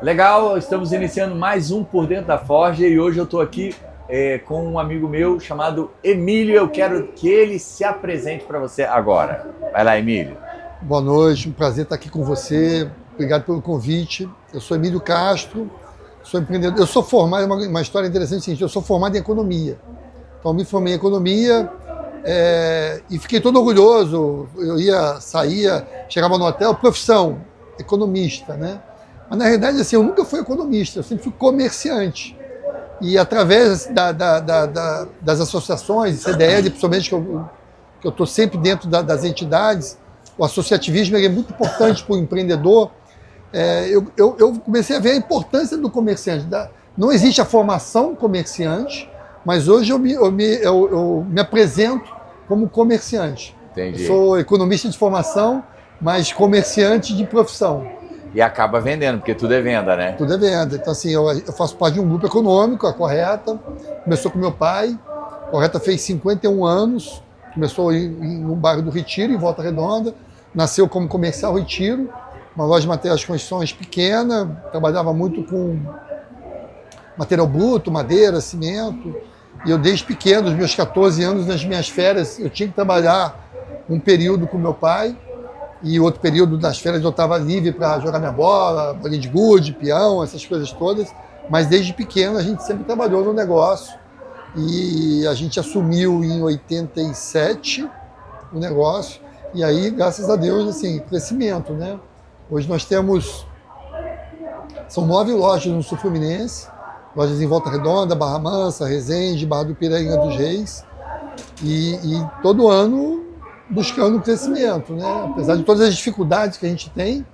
Legal, estamos iniciando mais um Por Dentro da Forja e hoje eu estou aqui com um amigo meu chamado Emílio. Eu quero que ele se apresente para você agora. Vai lá, Emílio. Boa noite, um prazer estar aqui com você. Obrigado pelo convite. Eu sou Emílio Castro, sou empreendedor. Eu sou formado, uma história interessante, é o seguinte, eu sou formado em economia. Então, me formei em economia e fiquei todo orgulhoso. Eu saía, chegava no hotel, profissão, economista, né? Mas, na realidade, assim, eu nunca fui economista, eu sempre fui comerciante. E, através das associações, CDL, principalmente, que eu estou sempre dentro das entidades, o associativismo é muito importante para o empreendedor. Eu comecei a ver a importância do comerciante. Não existe a formação comerciante, mas hoje eu me apresento como comerciante. Entendi. Eu sou economista de formação, mas comerciante de profissão. E acaba vendendo, porque tudo é venda, né? Tudo é venda. Então, assim, eu faço parte de um grupo econômico, a Correta. Começou com meu pai. A Correta fez 51 anos. Começou no bairro do Retiro, em Volta Redonda. Nasceu como Comercial Retiro, uma loja de materiais de construções pequena. Trabalhava muito com material bruto, madeira, cimento. E eu, desde pequeno, dos meus 14 anos, nas minhas férias, eu tinha que trabalhar um período com meu pai. E outro período das férias eu estava livre para jogar minha bola, bolinha de gude, peão, essas coisas todas. Mas desde pequeno a gente sempre trabalhou no negócio. E a gente assumiu em 87 o negócio. E aí, graças a Deus, assim, crescimento, né? Hoje nós temos... São 9 lojas no Sul Fluminense. Lojas em Volta Redonda, Barra Mansa, Resende, Barra do Pirainha dos Reis. E todo ano buscando crescimento, né? Apesar de todas as dificuldades que a gente tem,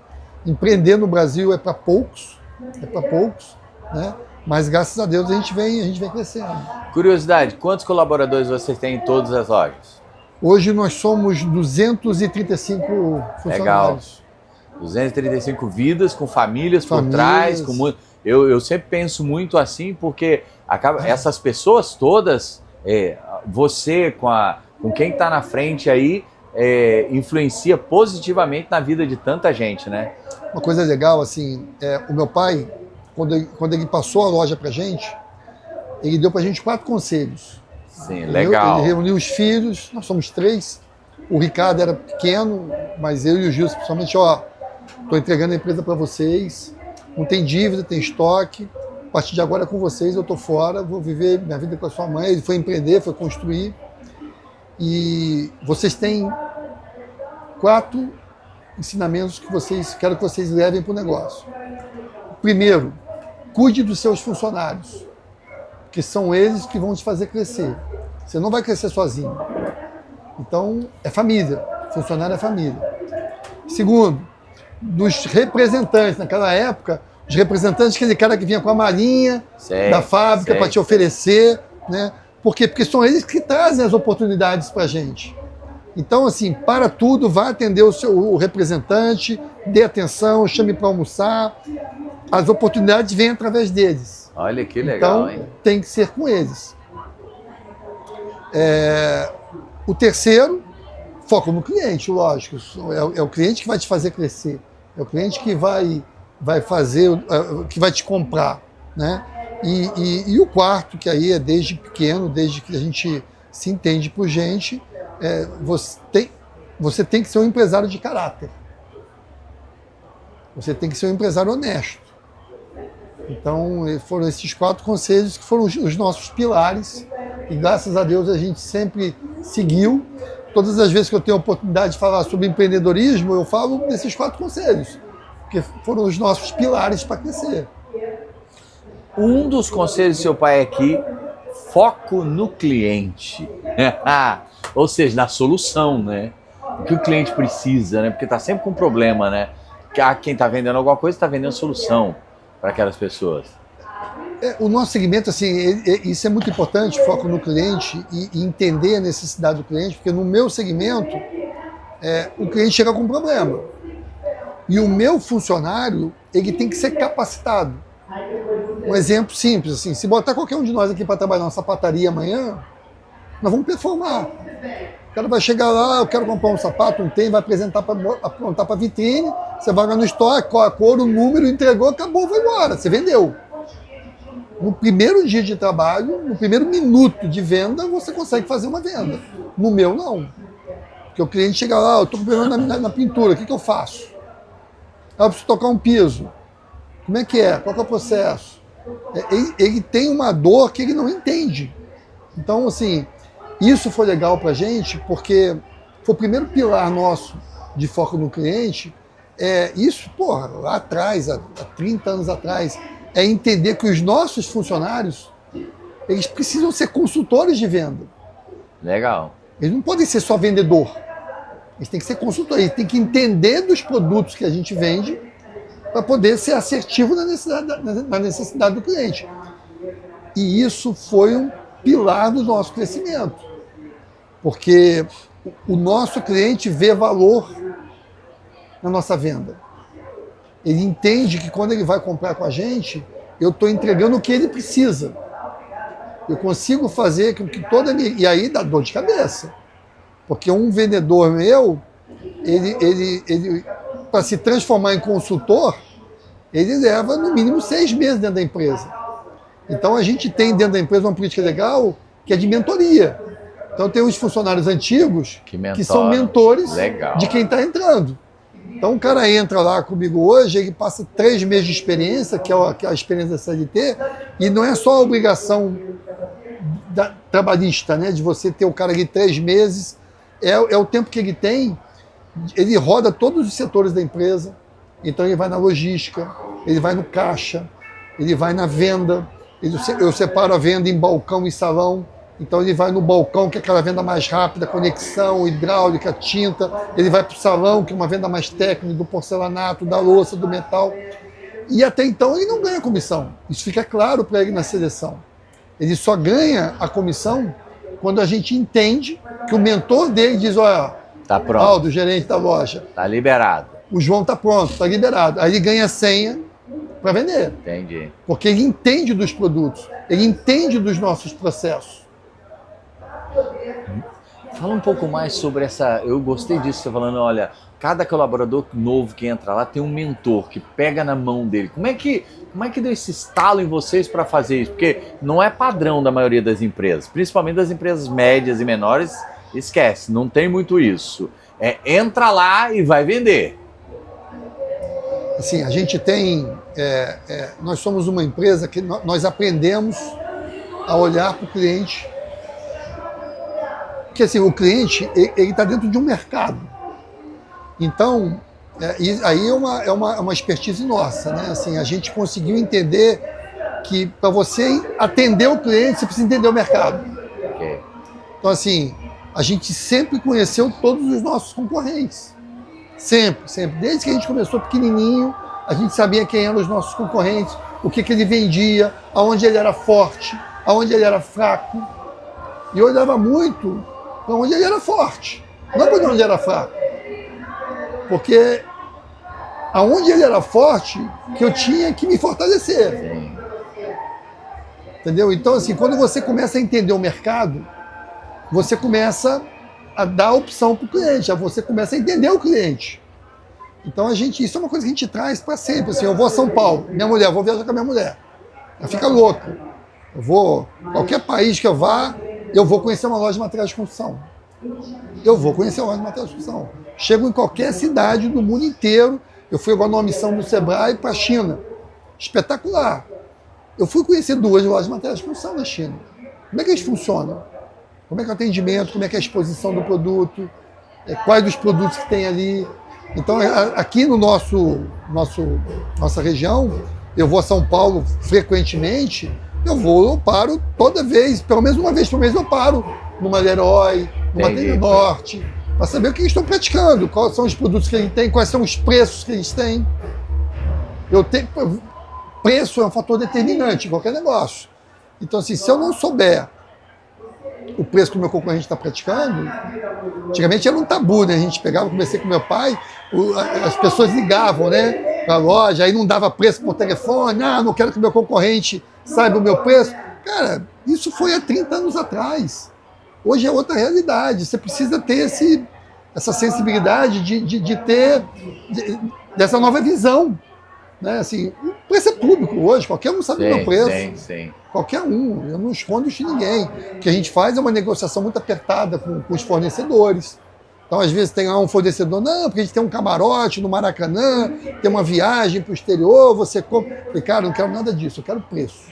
empreender no Brasil é para poucos, né? Mas graças a Deus a gente vem crescendo. Curiosidade, quantos colaboradores você tem em todas as lojas? Hoje nós somos 235 funcionários. Legal. 235 vidas com famílias por trás, com muito... Eu sempre penso muito assim, porque essas pessoas todas, você com quem está na frente aí, influencia positivamente na vida de tanta gente, né? Uma coisa legal, assim, o meu pai, quando ele passou a loja pra gente, ele deu pra gente 4 conselhos. Sim, legal. Ele reuniu os filhos, nós somos 3. O Ricardo era pequeno, mas eu e o Gilson, principalmente, tô entregando a empresa para vocês, não tem dívida, tem estoque, a partir de agora é com vocês, eu tô fora, vou viver minha vida com a sua mãe. Ele foi empreender, foi construir. E vocês têm 4 ensinamentos que quero que vocês levem para o negócio. Primeiro, cuide dos seus funcionários, que são eles que vão te fazer crescer. Você não vai crescer sozinho. Então, é família. Funcionário é família. Segundo, dos representantes. Naquela época, os representantes, aquele cara que vinha com a malinha da fábrica para te oferecer, né? Por quê? Porque são eles que trazem as oportunidades para a gente. Então, assim, para tudo, vá atender o representante, dê atenção, chame para almoçar. As oportunidades vêm através deles. Olha que legal, então, tem que ser com eles. O terceiro, foco no cliente, lógico. É o cliente que vai te fazer crescer. É o cliente que vai fazer, que vai te comprar, né? E o quarto, que aí é desde pequeno, desde que a gente se entende por gente, você tem que ser um empresário de caráter. Você tem que ser um empresário honesto. Então, foram esses 4 conselhos que foram os nossos pilares. E graças a Deus a gente sempre seguiu. Todas as vezes que eu tenho a oportunidade de falar sobre empreendedorismo, eu falo desses 4 conselhos, porque foram os nossos pilares para crescer. Um dos conselhos do seu pai aqui, foco no cliente. Ou seja, na solução, né? O que o cliente precisa, né? Porque está sempre com problema, né? Quem está vendendo alguma coisa está vendendo solução para aquelas pessoas. O nosso segmento, assim, isso é muito importante, foco no cliente e entender a necessidade do cliente, porque no meu segmento, o cliente chega com um problema. E o meu funcionário, ele tem que ser capacitado. Um exemplo simples, assim, se botar qualquer um de nós aqui para trabalhar na sapataria amanhã, nós vamos performar. O cara vai chegar lá, eu quero comprar um sapato, não tem, vai apresentar apontar para vitrine, você vai lá no store, a cor, o número, entregou, acabou, vai embora, você vendeu. No primeiro dia de trabalho, no primeiro minuto de venda, você consegue fazer uma venda. No meu, não. Porque o cliente chega lá, eu estou problema na pintura, o que eu faço? Eu preciso tocar um piso. Como é que é? Qual que é o processo? Ele tem uma dor que ele não entende. Então, assim, isso foi legal para a gente, porque foi o primeiro pilar nosso de foco no cliente. Isso, porra, lá atrás, há 30 anos atrás, é entender que os nossos funcionários, eles precisam ser consultores de venda. Legal. Eles não podem ser só vendedor. Eles têm que ser consultores, eles têm que entender dos produtos que a gente vende para poder ser assertivo na necessidade do cliente. E isso foi um pilar do nosso crescimento. Porque o nosso cliente vê valor na nossa venda. Ele entende que quando ele vai comprar com a gente, eu estou entregando o que ele precisa. Eu consigo fazer com que toda... E aí dá dor de cabeça. Porque um vendedor meu, ele para se transformar em consultor, ele leva no mínimo 6 meses dentro da empresa. Então a gente tem dentro da empresa uma política legal que é de mentoria. Então tem os funcionários antigos que são mentores de quem está entrando. Então o cara entra lá comigo hoje, ele passa 3 meses de experiência, que é a experiência da CLT, e não é só a obrigação trabalhista, né, de você ter o cara ali 3 meses, é o tempo que ele tem, ele roda todos os setores da empresa, então ele vai na logística, ele vai no caixa, ele vai na venda, eu separo a venda em balcão e salão, então ele vai no balcão, que é aquela venda mais rápida, conexão, hidráulica, tinta, ele vai para o salão, que é uma venda mais técnica, do porcelanato, da louça, do metal, e até então ele não ganha comissão, isso fica claro para ele na seleção. Ele só ganha a comissão quando a gente entende que o mentor dele diz, olha, tá pronto. Aldo, gerente da loja, tá liberado. O João tá pronto, tá liberado. Aí ele ganha senha para vender. Entendi. Porque ele entende dos produtos, ele entende dos nossos processos. Fala um pouco mais sobre essa... Eu gostei disso, você falando, olha, cada colaborador novo que entra lá tem um mentor que pega na mão dele. Como é que deu esse estalo em vocês para fazer isso? Porque não é padrão da maioria das empresas, principalmente das empresas médias e menores, esquece, não tem muito isso. Entra lá e vai vender. Assim, a gente tem... nós somos uma empresa que nós aprendemos a olhar para o cliente. Porque assim, o cliente ele está dentro de um mercado. Então, aí é uma expertise nossa, né? Assim, a gente conseguiu entender que para você atender o cliente, você precisa entender o mercado. Okay. Então, assim, a gente sempre conheceu todos os nossos concorrentes. Sempre, sempre. Desde que a gente começou pequenininho, a gente sabia quem eram os nossos concorrentes, o que ele vendia, aonde ele era forte, aonde ele era fraco. E eu olhava muito para onde ele era forte, não para onde ele era fraco. Porque aonde ele era forte, que eu tinha que me fortalecer. Sim. Entendeu? Então, assim, quando você começa a entender o mercado, você começa a dar opção para o cliente, você começa a entender o cliente. Então, isso é uma coisa que a gente traz para sempre. Assim, eu vou a São Paulo, eu vou viajar com a minha mulher. Ela fica louca. Qualquer país que eu vá, eu vou conhecer uma loja de materiais de construção. Eu vou conhecer uma loja de materiais de construção. Chego em qualquer cidade do mundo inteiro. Eu fui agora numa missão do Sebrae para a China. Espetacular. Eu fui conhecer 2 lojas de materiais de construção na China. Como é que eles funcionam? Como é que é o atendimento? Como é que é a exposição do produto? Quais dos produtos que tem ali? Então, aqui no nossa região, eu vou a São Paulo frequentemente, eu paro toda vez, pelo menos uma vez por mês eu paro numa Leroy, numa Tênis Norte, para saber o que eles estão praticando, quais são os produtos que eles têm, quais são os preços que eles têm. Preço é um fator determinante em qualquer negócio. Então, assim, se eu não souber o preço que o meu concorrente está praticando, antigamente era um tabu, né? A gente pegava, comecei com meu pai, as pessoas ligavam, né, para a loja, aí não dava preço por telefone, não quero que o meu concorrente saiba o meu preço. Cara, isso foi há 30 anos atrás. Hoje é outra realidade. Você precisa ter essa sensibilidade de ter dessa nova visão. Né? Assim, o preço é público hoje, qualquer um sabe o meu preço. Sim. Qualquer um, eu não escondo de ninguém. O que a gente faz é uma negociação muito apertada com os fornecedores. Então, às vezes, tem lá um fornecedor, não, porque a gente tem um camarote no Maracanã, tem uma viagem para o exterior, você compra. Eu falei, cara, não quero nada disso, eu quero preço.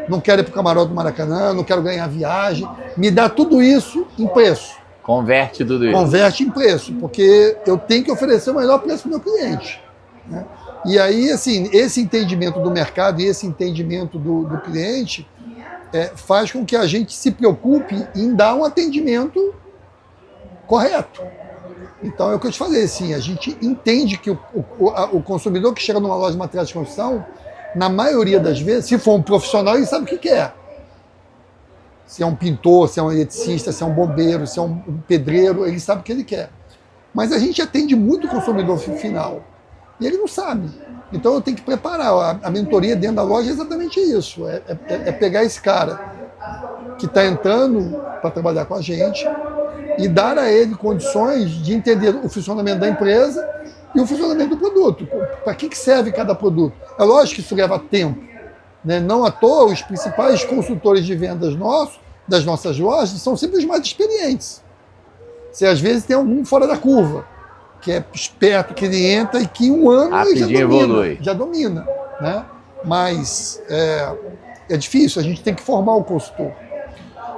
Não quero ir para o camarote do Maracanã, não quero ganhar viagem. Me dá tudo isso em preço. Converte tudo isso. Converte em preço, porque eu tenho que oferecer o melhor preço para o meu cliente. Né? E aí, assim, esse entendimento do mercado e esse entendimento do cliente faz com que a gente se preocupe em dar um atendimento correto. Então é o que eu te falei, assim, a gente entende que o consumidor que chega numa loja de materiais de construção, na maioria das vezes, se for um profissional, ele sabe o que quer. Se é um pintor, se é um eletricista, se é um bombeiro, se é um pedreiro, ele sabe o que ele quer. Mas a gente atende muito o consumidor final. E ele não sabe. Então eu tenho que preparar. A mentoria dentro da loja é exatamente isso. É pegar esse cara que está entrando para trabalhar com a gente e dar a ele condições de entender o funcionamento da empresa e o funcionamento do produto. Para que serve cada produto? É lógico que isso leva tempo. Né? Não à toa, os principais consultores de vendas das nossas lojas são sempre os mais experientes. Você às vezes tem algum fora da curva, que é esperto, que ele entra e que em um ano ele já domina. Né? Mas é difícil, a gente tem que formar o consultor.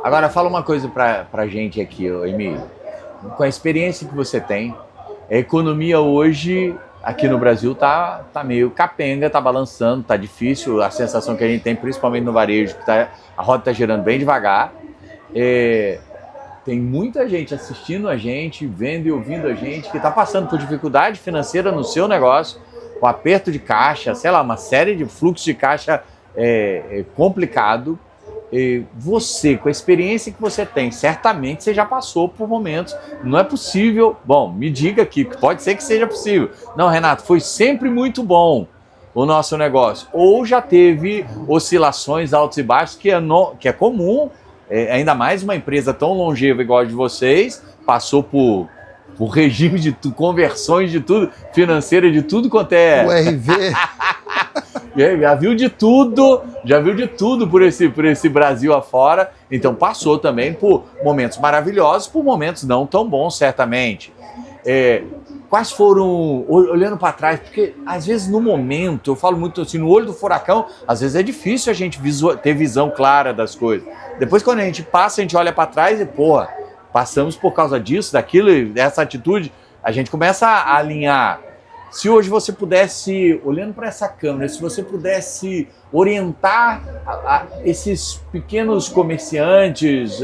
Agora, fala uma coisa pra gente aqui, Emílio. Com a experiência que você tem, a economia hoje aqui no Brasil tá meio capenga, tá balançando, tá difícil. A sensação que a gente tem, principalmente no varejo, que a roda tá girando bem devagar. Tem muita gente assistindo a gente, vendo e ouvindo a gente, que tá passando por dificuldade financeira no seu negócio, com aperto de caixa, sei lá, uma série de fluxo de caixa complicado. Você, com a experiência que você tem, certamente você já passou por momentos, não é possível, bom, me diga aqui, que pode ser que seja possível. Não, Renato, foi sempre muito bom o nosso negócio. Ou já teve oscilações altos e baixos, que é comum, ainda mais uma empresa tão longeva igual a de vocês, passou por regime de conversões de tudo, financeira de tudo quanto é... O RV... Já viu de tudo por esse Brasil afora, então passou também por momentos maravilhosos, por momentos não tão bons, certamente. Quais foram, olhando para trás, porque às vezes no momento, eu falo muito assim, no olho do furacão, às vezes é difícil a gente ter visão clara das coisas. Depois quando a gente passa, a gente olha para trás e, passamos por causa disso, daquilo, dessa atitude, a gente começa a alinhar. Se hoje você pudesse, olhando para essa câmera, se você pudesse orientar esses pequenos comerciantes,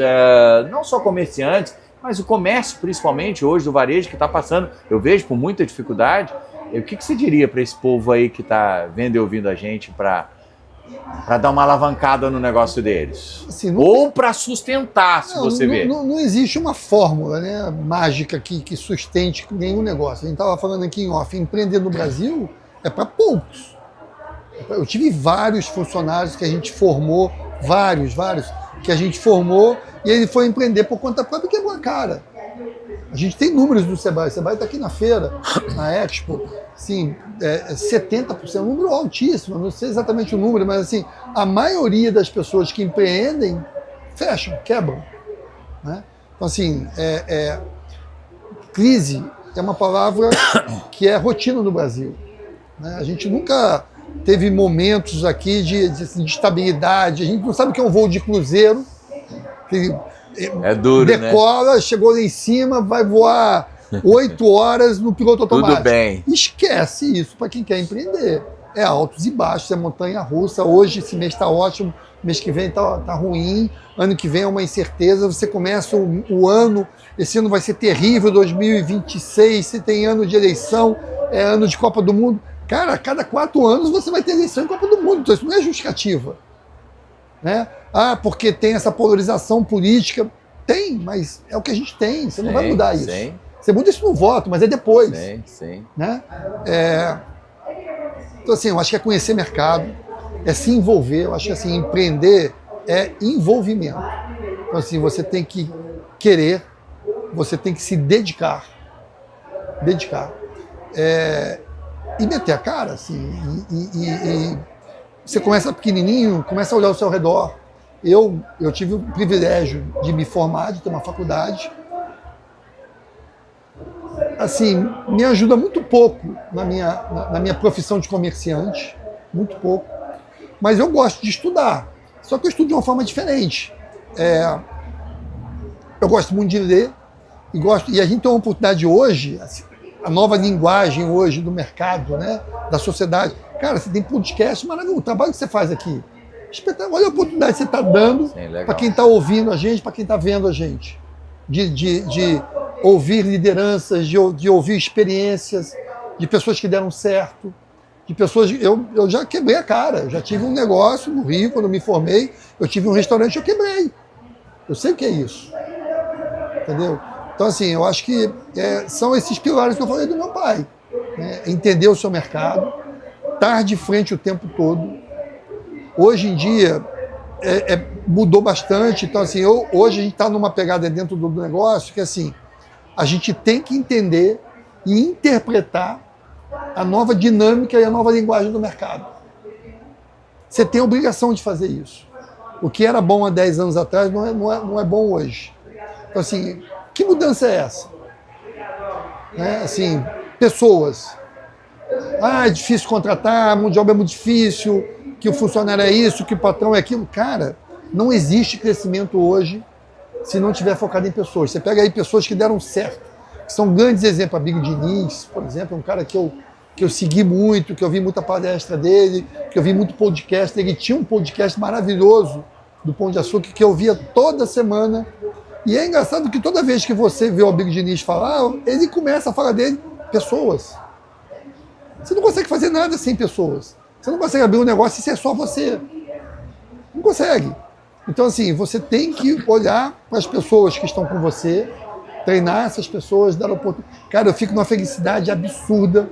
não só comerciantes, mas o comércio principalmente hoje do varejo que está passando, eu vejo por muita dificuldade, o que você diria para esse povo aí que está vendo e ouvindo a gente para dar uma alavancada no negócio deles? Assim, ou para sustentar, se você vê. Não existe uma fórmula, né, mágica que sustente nenhum negócio. A gente estava falando aqui em off, empreender no Brasil é para poucos. Eu tive vários funcionários que a gente formou, vários, que a gente formou e ele foi empreender por conta própria e quebrou a cara. A gente tem números do Sebrae. O Sebrae está aqui na feira, na Expo, assim, 70%, um número altíssimo, não sei exatamente o número, mas assim, a maioria das pessoas que empreendem fecham, quebram. Né? Então, assim, crise é uma palavra que é rotina no Brasil. Né? A gente nunca teve momentos aqui de estabilidade, a gente não sabe o que é um voo de cruzeiro, que duro, decola, né? Chegou lá em cima, vai voar 8 horas no piloto automático. Tudo bem. Esquece isso para quem quer empreender. É altos e baixos, é montanha-russa. Hoje esse mês está ótimo, mês que vem tá ruim, ano que vem é uma incerteza. Você começa o ano, esse ano vai ser terrível, 2026, se tem ano de eleição, é ano de Copa do Mundo. Cara, a cada 4 anos você vai ter eleição em Copa do Mundo, então isso não é justificativa. Né? Porque tem essa polarização política. Tem, mas é o que a gente tem, você não vai mudar isso. Sim. Você muda isso no voto, mas é depois. Sim. Né? Então, assim, eu acho que é conhecer mercado, é se envolver, eu acho que assim, empreender é envolvimento. Então, assim, você tem que querer, você tem que se dedicar. E meter a cara, assim, e você começa pequenininho, começa a olhar ao seu redor. Eu tive o privilégio de me formar, de ter uma faculdade. Assim, me ajuda muito pouco na minha profissão de comerciante, muito pouco. Mas eu gosto de estudar, só que eu estudo de uma forma diferente. Eu gosto muito de ler, e a gente tem uma oportunidade hoje, assim, a nova linguagem hoje do mercado, né, da sociedade. Cara, você tem podcast maravilhoso, o trabalho que você faz aqui. Olha a oportunidade que você está dando para quem está ouvindo a gente, para quem está vendo a gente. De ouvir lideranças, de ouvir experiências, de pessoas que deram certo, de pessoas... Eu já quebrei a cara, eu já tive um negócio no Rio, quando eu me formei, eu tive um restaurante, eu quebrei. Eu sei o que é isso. Entendeu? Então, assim, eu acho que são esses pilares que eu falei do meu pai. Né? Entender o seu mercado, estar de frente o tempo todo. Hoje em dia, mudou bastante. Então, assim, hoje a gente está numa pegada dentro do negócio que, assim, a gente tem que entender e interpretar a nova dinâmica e a nova linguagem do mercado. Você tem a obrigação de fazer isso. O que era bom há 10 anos atrás não é bom hoje. Então, assim, que mudança é essa? Assim, pessoas. É difícil contratar, a mão de obra é muito difícil, que o funcionário é isso, que o patrão é aquilo. Cara, não existe crescimento hoje se não tiver focado em pessoas. Você pega aí pessoas que deram certo, que são grandes exemplos. A Big Diniz, por exemplo, é um cara que eu segui muito, que eu vi muita palestra dele, que eu vi muito podcast. Ele tinha um podcast maravilhoso do Pão de Açúcar que eu via toda semana. E é engraçado que toda vez que você vê o Big Diniz falar, ele começa a falar dele, pessoas. Você não consegue fazer nada sem pessoas. Você não consegue abrir um negócio se é só você. Não consegue. Então, assim, você tem que olhar para as pessoas que estão com você, treinar essas pessoas, dar oportunidade. Cara, eu fico numa felicidade absurda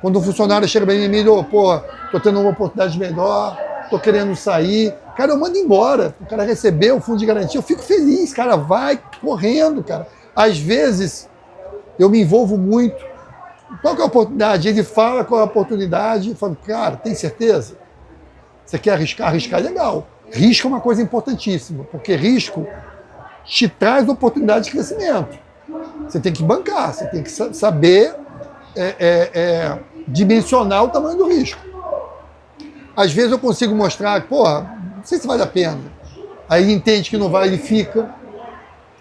quando um funcionário chega para mim e me diz, pô, tô tendo uma oportunidade melhor, tô querendo sair. Cara, eu mando embora. O cara recebeu o fundo de garantia, eu fico feliz, cara, vai correndo, cara. Às vezes, eu me envolvo muito. Qual que é a oportunidade? Ele fala qual é a oportunidade, eu falo, cara, tem certeza? Você quer arriscar? Arriscar é legal. Risco é uma coisa importantíssima, porque risco te traz oportunidade de crescimento. Você tem que bancar, você tem que saber dimensionar o tamanho do risco. Às vezes eu consigo mostrar, porra, não sei se vale a pena. Aí ele entende que não vale, ele fica.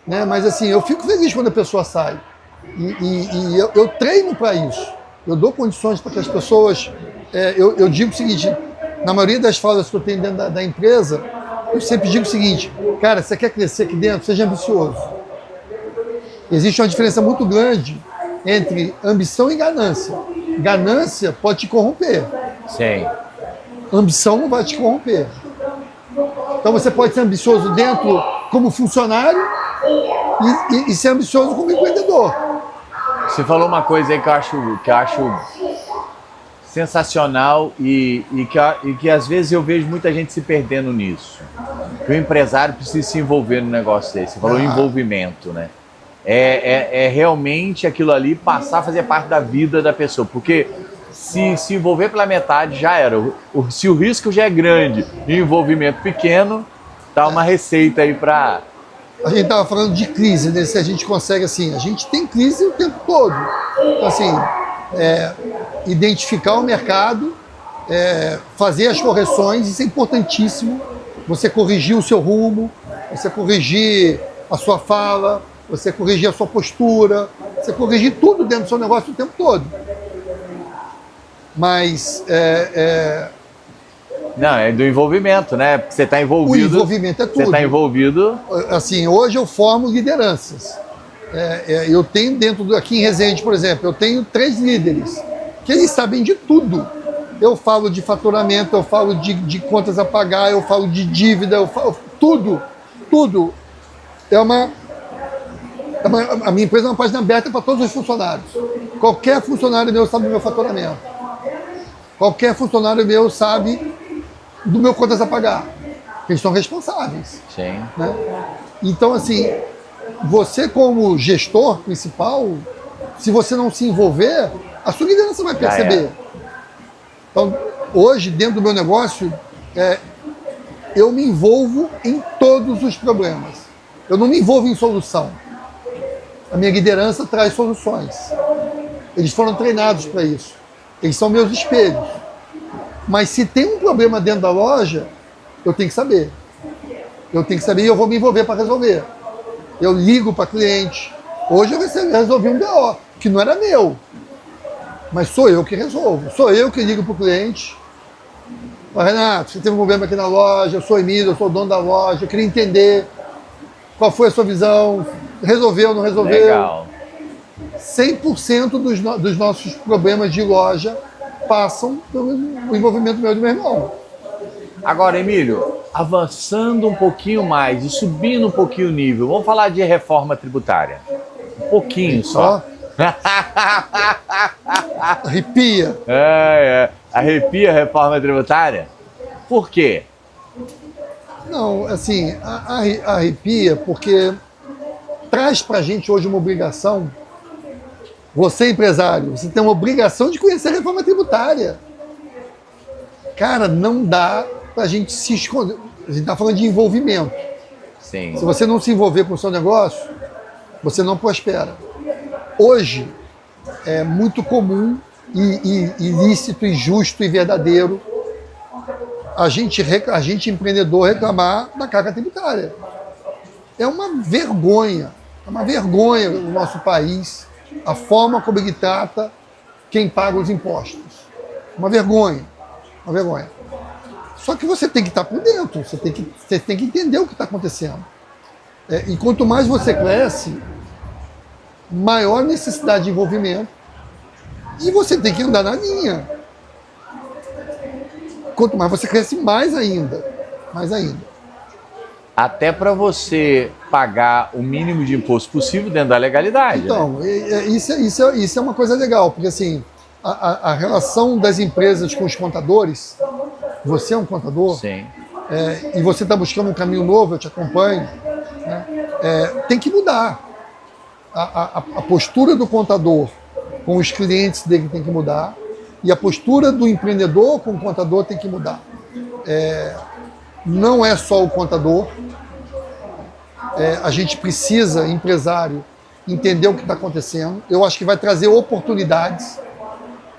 Né? Mas assim, eu fico feliz quando a pessoa sai. E eu treino para isso. Eu dou condições para que as pessoas... eu digo o seguinte, na maioria das falas que eu tenho dentro da empresa, eu sempre digo o seguinte, cara, você quer crescer aqui dentro? Seja ambicioso. Existe uma diferença muito grande entre ambição e ganância. Ganância pode te corromper. Sim. Ambição não vai te corromper. Então você pode ser ambicioso dentro como funcionário e ser ambicioso como empreendedor. Você falou uma coisa aí que eu acho sensacional e que às vezes eu vejo muita gente se perdendo nisso. Que o empresário precisa se envolver no negócio desse. Você falou envolvimento, né? É realmente aquilo ali passar a fazer parte da vida da pessoa. Porque se envolver pela metade já era. Se o risco já é grande e o envolvimento pequeno, tá uma receita aí para... A gente estava falando de crise, né? Se a gente consegue, assim, a gente tem crise o tempo todo. Então, assim, identificar o mercado, fazer as correções, isso é importantíssimo. Você corrigir o seu rumo, você corrigir a sua fala, você corrigir a sua postura, você corrigir tudo dentro do seu negócio o tempo todo. Mas... Não, é do envolvimento, né? Porque você está envolvido. O envolvimento é tudo. Você está envolvido. Assim, hoje eu formo lideranças. Eu tenho aqui em Resende, por exemplo, eu tenho 3 líderes que eles sabem de tudo. Eu falo de faturamento, eu falo de contas a pagar, eu falo de dívida, eu falo tudo. Tudo. A minha empresa é uma página aberta para todos os funcionários. Qualquer funcionário meu sabe do meu faturamento. Qualquer funcionário meu sabe do meu contas a pagar. Eles são responsáveis. Sim. Né? Então, assim, você como gestor principal, se você não se envolver, a sua liderança vai perceber. Então, hoje, dentro do meu negócio, eu me envolvo em todos os problemas. Eu não me envolvo em solução. A minha liderança traz soluções. Eles foram treinados para isso. Eles são meus espelhos. Mas se tem um problema dentro da loja, eu tenho que saber. Eu tenho que saber e eu vou me envolver para resolver. Eu ligo para cliente. Hoje eu resolvi um BO, que não era meu. Mas sou eu que resolvo. Sou eu que ligo para o cliente. Renato, você teve um problema aqui na loja, eu sou Emílio, eu sou o dono da loja, eu queria entender qual foi a sua visão, resolveu, não resolveu. Legal. 100% dos nossos problemas de loja passam pelo envolvimento meu e do meu irmão. Agora, Emílio, avançando um pouquinho mais e subindo um pouquinho o nível, vamos falar de reforma tributária. Um pouquinho só. Arrepia. Arrepia a reforma tributária? Por quê? Não, assim, arrepia porque traz pra gente hoje uma obrigação. Você, empresário, você tem uma obrigação de conhecer a reforma tributária. Cara, não dá pra gente se esconder. A gente tá falando de envolvimento. Sim. Se você não se envolver com o seu negócio, você não prospera. Hoje, é muito comum e ilícito, e justo e verdadeiro a gente empreendedor reclamar da carga tributária. É uma vergonha no nosso país a forma como ele trata quem paga os impostos. Uma vergonha. Só que você tem que estar por dentro, você tem que entender o que está acontecendo. E quanto mais você cresce, maior necessidade de envolvimento, e você tem que andar na linha. Quanto mais você cresce, mais ainda. Até para você pagar o mínimo de imposto possível dentro da legalidade. Então, né? Isso é uma coisa legal, porque assim, a relação das empresas com os contadores, você é um contador, Sim. E você está buscando um caminho novo, eu te acompanho, né? Tem que mudar. A postura do contador com os clientes dele tem que mudar, e a postura do empreendedor com o contador tem que mudar. Não é só o contador, a gente precisa, empresário, entender o que está acontecendo. Eu acho que vai trazer oportunidades.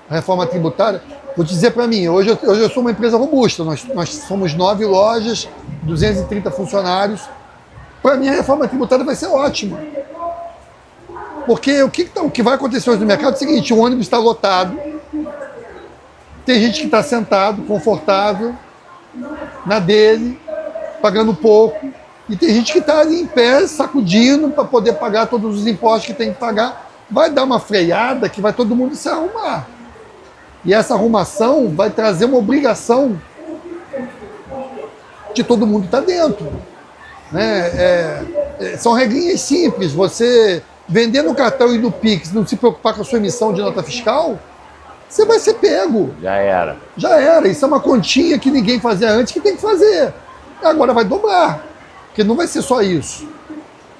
A reforma tributária, vou dizer para mim, hoje eu sou uma empresa robusta, nós somos 9 lojas, 230 funcionários. Para mim a reforma tributária vai ser ótima. Porque o que vai acontecer hoje no mercado é o seguinte: o ônibus está lotado, tem gente que está sentado, confortável, na dele, pagando pouco, e tem gente que está ali em pé, sacudindo para poder pagar todos os impostos que tem que pagar. Vai dar uma freada que vai todo mundo se arrumar. E essa arrumação vai trazer uma obrigação de todo mundo estar dentro. Né? São regrinhas simples. Você vender no cartão e no Pix, não se preocupar com a sua emissão de nota fiscal, você vai ser pego. Já era. Isso é uma continha que ninguém fazia antes, que tem que fazer. Agora vai dobrar, porque não vai ser só isso.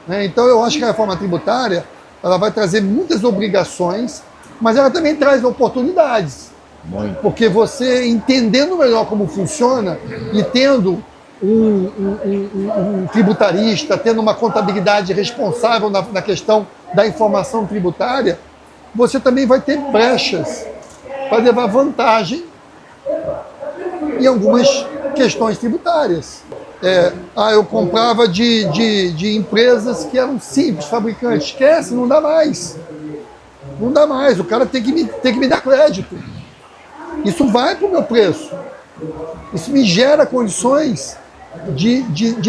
Né? Então eu acho que a reforma tributária ela vai trazer muitas obrigações, mas ela também traz oportunidades. Muito. Porque você entendendo melhor como funciona e tendo um tributarista, tendo uma contabilidade responsável na questão da informação tributária, você também vai ter brechas para levar vantagem em algumas questões tributárias. Eu comprava de empresas que eram simples, fabricantes. Esquece, não dá mais. Não dá mais, o cara tem que me dar crédito. Isso vai para o meu preço. Isso me gera condições de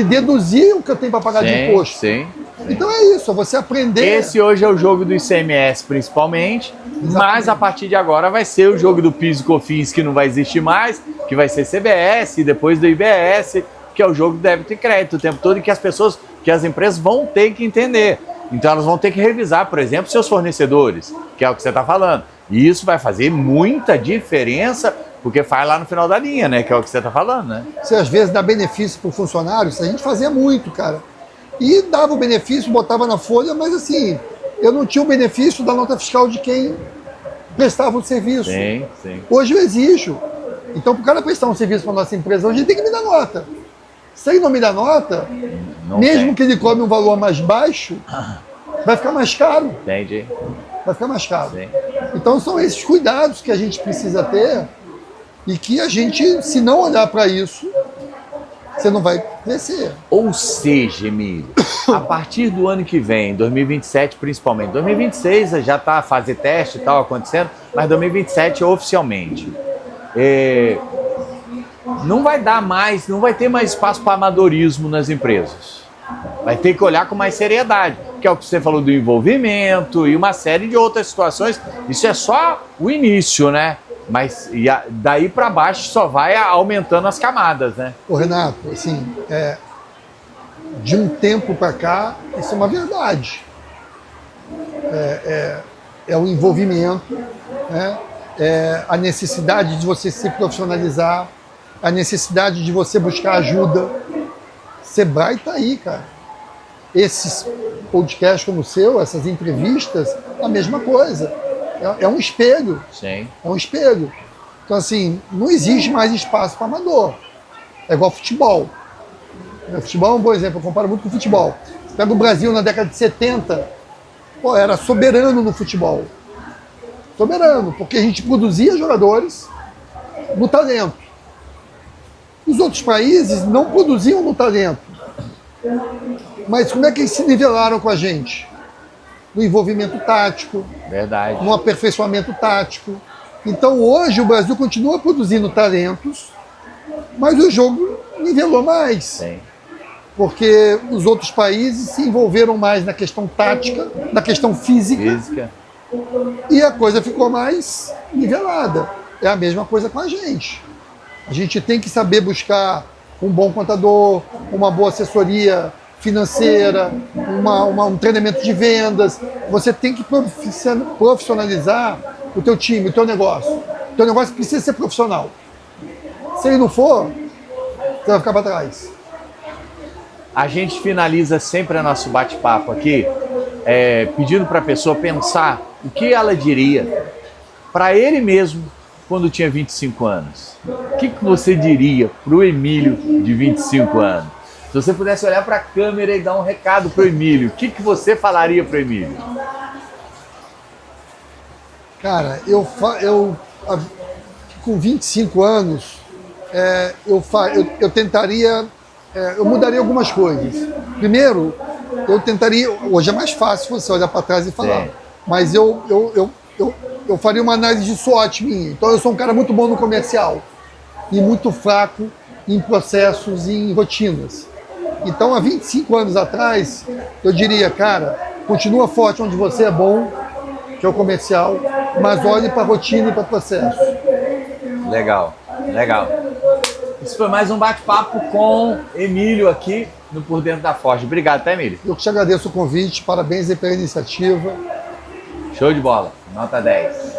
deduzir o que eu tenho para pagar de imposto. Sim. Então é isso, é você aprender. Esse hoje é o jogo do ICMS principalmente, mas a partir de agora vai ser o jogo do PIS e COFINS, que não vai existir mais, que vai ser CBS, depois do IBS, que é o jogo do débito e crédito o tempo todo, e que as empresas vão ter que entender. Então elas vão ter que revisar, por exemplo, seus fornecedores, que é o que você está falando. E isso vai fazer muita diferença, porque faz lá no final da linha, né? Que é o que você está falando, né? Se às vezes dá benefício para o funcionário, isso a gente fazia muito, cara. E dava o benefício, botava na folha, mas assim, eu não tinha o benefício da nota fiscal de quem prestava o serviço. Sim, sim. Hoje eu exijo. Então, para o cara prestar um serviço para a nossa empresa, hoje ele tem que me dar nota. Se ele não me dá nota, Não mesmo tem. que ele cobre um valor mais baixo, vai ficar mais caro. Entendi. Vai ficar mais caro. Sim. Então, são esses cuidados que a gente precisa ter e que a gente, se não olhar para isso, você não vai crescer. Ou seja, Emílio, a partir do ano que vem, 2027 principalmente, 2026 já está a fase teste e tal acontecendo, mas 2027 oficialmente. Não vai dar mais, não vai ter mais espaço para amadorismo nas empresas. Vai ter que olhar com mais seriedade, que é o que você falou do envolvimento e uma série de outras situações. Isso é só o início, né? Mas daí para baixo só vai aumentando as camadas, né? Ô Renato, assim, de um tempo para cá, isso é uma verdade. É o envolvimento, né? A necessidade de você se profissionalizar, a necessidade de você buscar ajuda. Sebrae está aí, cara. Esses podcasts como o seu, essas entrevistas, a mesma coisa. É um espelho. Sim. É um espelho. Então, assim, não existe mais espaço para amador. É igual futebol. O futebol é um bom exemplo, eu comparo muito com o futebol. Você pega o Brasil na década de 70, pô, era soberano no futebol. Soberano, porque a gente produzia jogadores no talento. Os outros países não produziam no talento. Mas como é que eles se nivelaram com a gente? No envolvimento tático, Verdade. no aperfeiçoamento tático. Então hoje o Brasil continua produzindo talentos, mas o jogo nivelou mais. Sim. Porque os outros países se envolveram mais na questão tática, na questão física. E a coisa ficou mais nivelada. É a mesma coisa com a gente. A gente tem que saber buscar um bom contador, uma boa assessoria financeira, um treinamento de vendas. Você tem que profissionalizar o teu time, o teu negócio. O teu negócio precisa ser profissional. Se ele não for, você vai ficar para trás. A gente finaliza sempre o nosso bate-papo aqui pedindo para a pessoa pensar o que ela diria para ele mesmo quando tinha 25 anos. O que você diria para o Emílio de 25 anos? Se você pudesse olhar para a câmera e dar um recado para o Emílio, o que você falaria para o Emílio? Cara, eu com 25 anos, eu tentaria, eu mudaria algumas coisas. Primeiro, eu tentaria, hoje é mais fácil você olhar para trás e falar, mas eu faria uma análise de SWOT minha. Então eu sou um cara muito bom no comercial e muito fraco em processos e em rotinas. Então há 25 anos atrás, eu diria, cara, continua forte onde você é bom, que é o comercial, mas olhe para a rotina e para o processo. Legal, legal. Isso foi mais um bate-papo com Emílio aqui no Por Dentro da Forge. Obrigado, tá, Emílio? Eu que te agradeço o convite, parabéns aí pela iniciativa. Show de bola, nota 10.